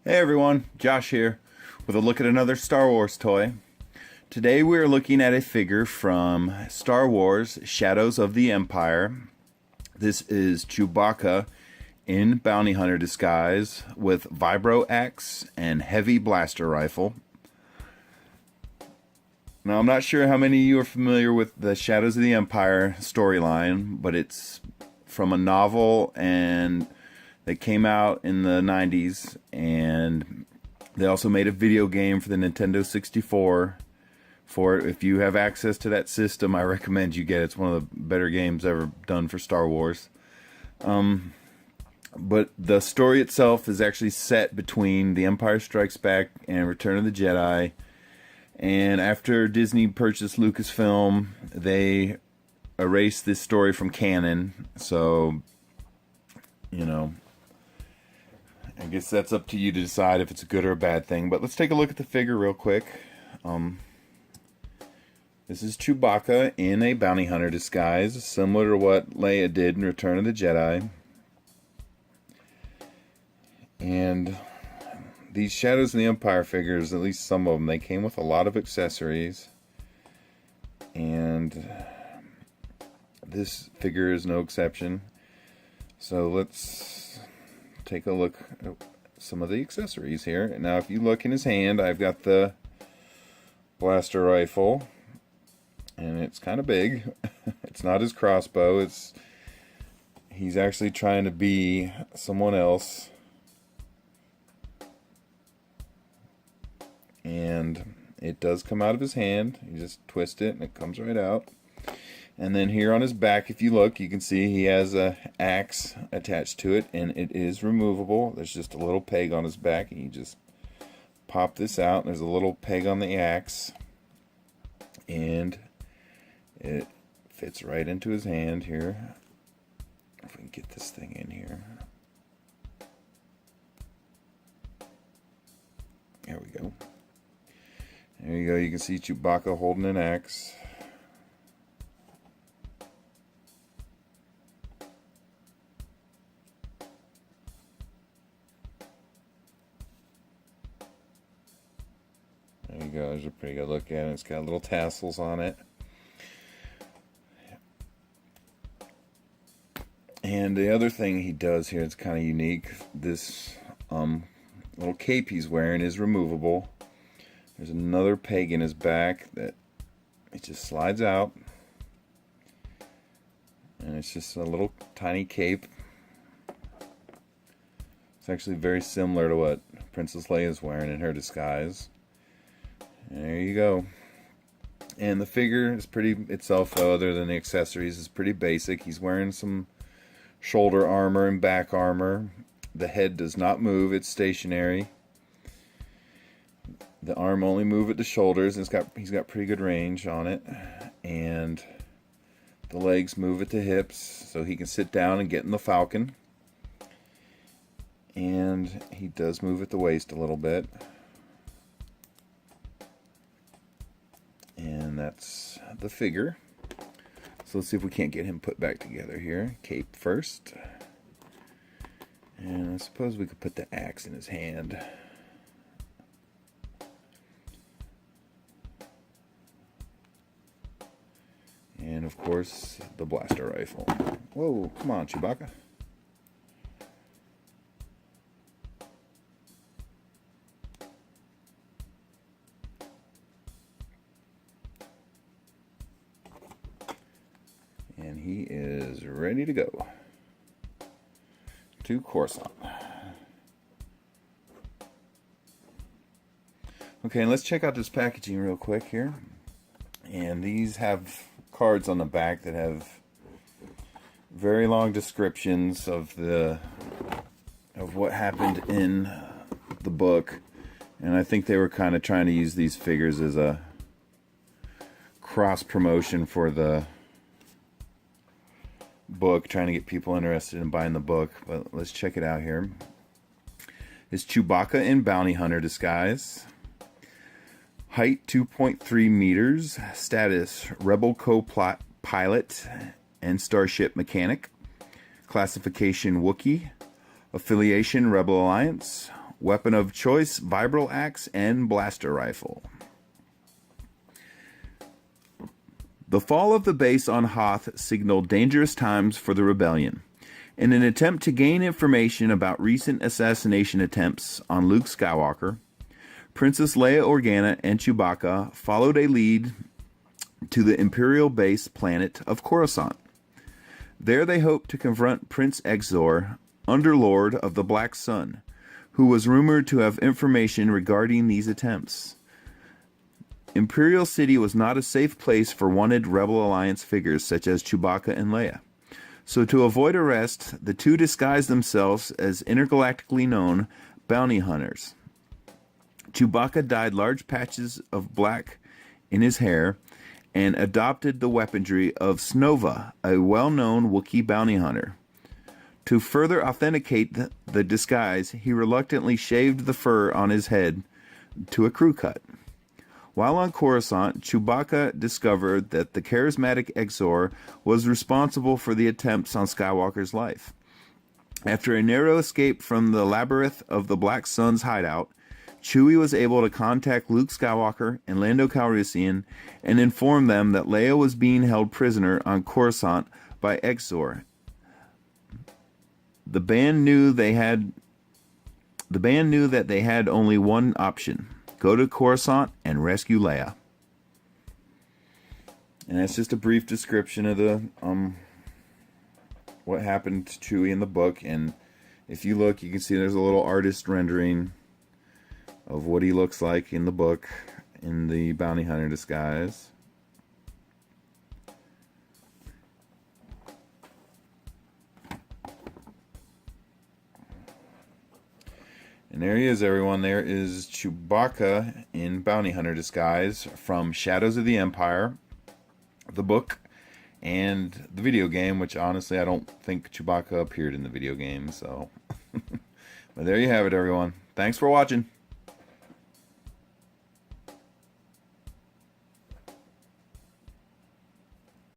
Hey everyone, Josh here with a look at another Star Wars toy. Today we are looking at a figure from Star Wars Shadows of the Empire. This is Chewbacca in bounty hunter disguise with vibro axe and heavy blaster rifle. Now I'm not sure how many of you are familiar with the Shadows of the Empire storyline, but it's from a novel and they came out in the 90s, and they also made a video game for the Nintendo 64 for it. If you have access to that system, I recommend you get it. It's one of the better games ever done for Star Wars. But the story itself is actually set between The Empire Strikes Back and Return of the Jedi. And after Disney purchased Lucasfilm, they erased this story from canon. So, I guess that's up to you to decide if it's a good or a bad thing. But let's take a look at the figure real quick. This is Chewbacca in a bounty hunter disguise, similar to what Leia did in Return of the Jedi. And these Shadows of the Empire figures, at least some of them, they came with a lot of accessories. And this figure is no exception. So let's take a look at some of the accessories here. Now if you look in his hand, I've got the blaster rifle, and it's kind of big. It's not his crossbow. He's actually trying to be someone else. And it does come out of his hand. You just twist it and it comes right out. And then here on his back, if you look, you can see he has a axe attached to it, and it is removable. There's just a little peg on his back, and you just pop this out, and there's a little peg on the axe, and it fits right into his hand here. If we can get this thing in here. There we go. There you go. You can see Chewbacca holding an axe. There you go, there's a pretty good look at it. It's got little tassels on it. And the other thing he does here is kind of unique. This little cape he's wearing is removable. There's another peg in his back that it just slides out. And it's just a little tiny cape. It's actually very similar to what Princess Leia is wearing in her disguise. There you go. And the figure is pretty itself, though, other than the accessories, is pretty basic. He's wearing some shoulder armor and back armor. The head does not move, it's stationary. The arm only move at the shoulders, and he's got pretty good range on it. And the legs move at the hips, so he can sit down and get in the Falcon. And he does move at the waist a little bit. And that's the figure. So let's see if we can't get him put back together here. Cape first. And I suppose we could put the axe in his hand. And of course, the blaster rifle. Whoa, come on, Chewbacca. And he is ready to go to Coruscant. Okay, and let's check out this packaging real quick here. And these have cards on the back that have very long descriptions of what happened in the book. And I think they were kind of trying to use these figures as a cross promotion for the book, trying to get people interested in buying the book. But let's check it out here. It's Chewbacca in bounty hunter disguise. Height 2.3 meters. Status Rebel co-pilot and starship mechanic. Classification Wookiee. Affiliation Rebel Alliance. Weapon of choice, vibral axe and blaster rifle. The fall of the base on Hoth signaled dangerous times for the rebellion. In an attempt to gain information about recent assassination attempts on Luke Skywalker, Princess Leia Organa and Chewbacca followed a lead to the Imperial base planet of Coruscant. There they hoped to confront Prince Exor, Underlord of the Black Sun, who was rumored to have information regarding these attempts. Imperial City was not a safe place for wanted Rebel Alliance figures such as Chewbacca and Leia. So to avoid arrest, the two disguised themselves as intergalactically known bounty hunters. Chewbacca dyed large patches of black in his hair and adopted the weaponry of Snova, a well-known Wookiee bounty hunter. To further authenticate the disguise, he reluctantly shaved the fur on his head to a crew cut. While on Coruscant, Chewbacca discovered that the charismatic Exor was responsible for the attempts on Skywalker's life. After a narrow escape from the labyrinth of the Black Sun's hideout, Chewie was able to contact Luke Skywalker and Lando Calrissian and inform them that Leia was being held prisoner on Coruscant by Exor. The band knew that they had only one option: go to Coruscant and rescue Leia. And that's just a brief description of the what happened to Chewie in the book. And if you look, you can see there's a little artist rendering of what he looks like in the book in the bounty hunter disguise. And there he is, everyone. There is Chewbacca in bounty hunter disguise from Shadows of the Empire, the book, and the video game, which honestly I don't think Chewbacca appeared in the video game. So, but there you have it, everyone. Thanks for watching.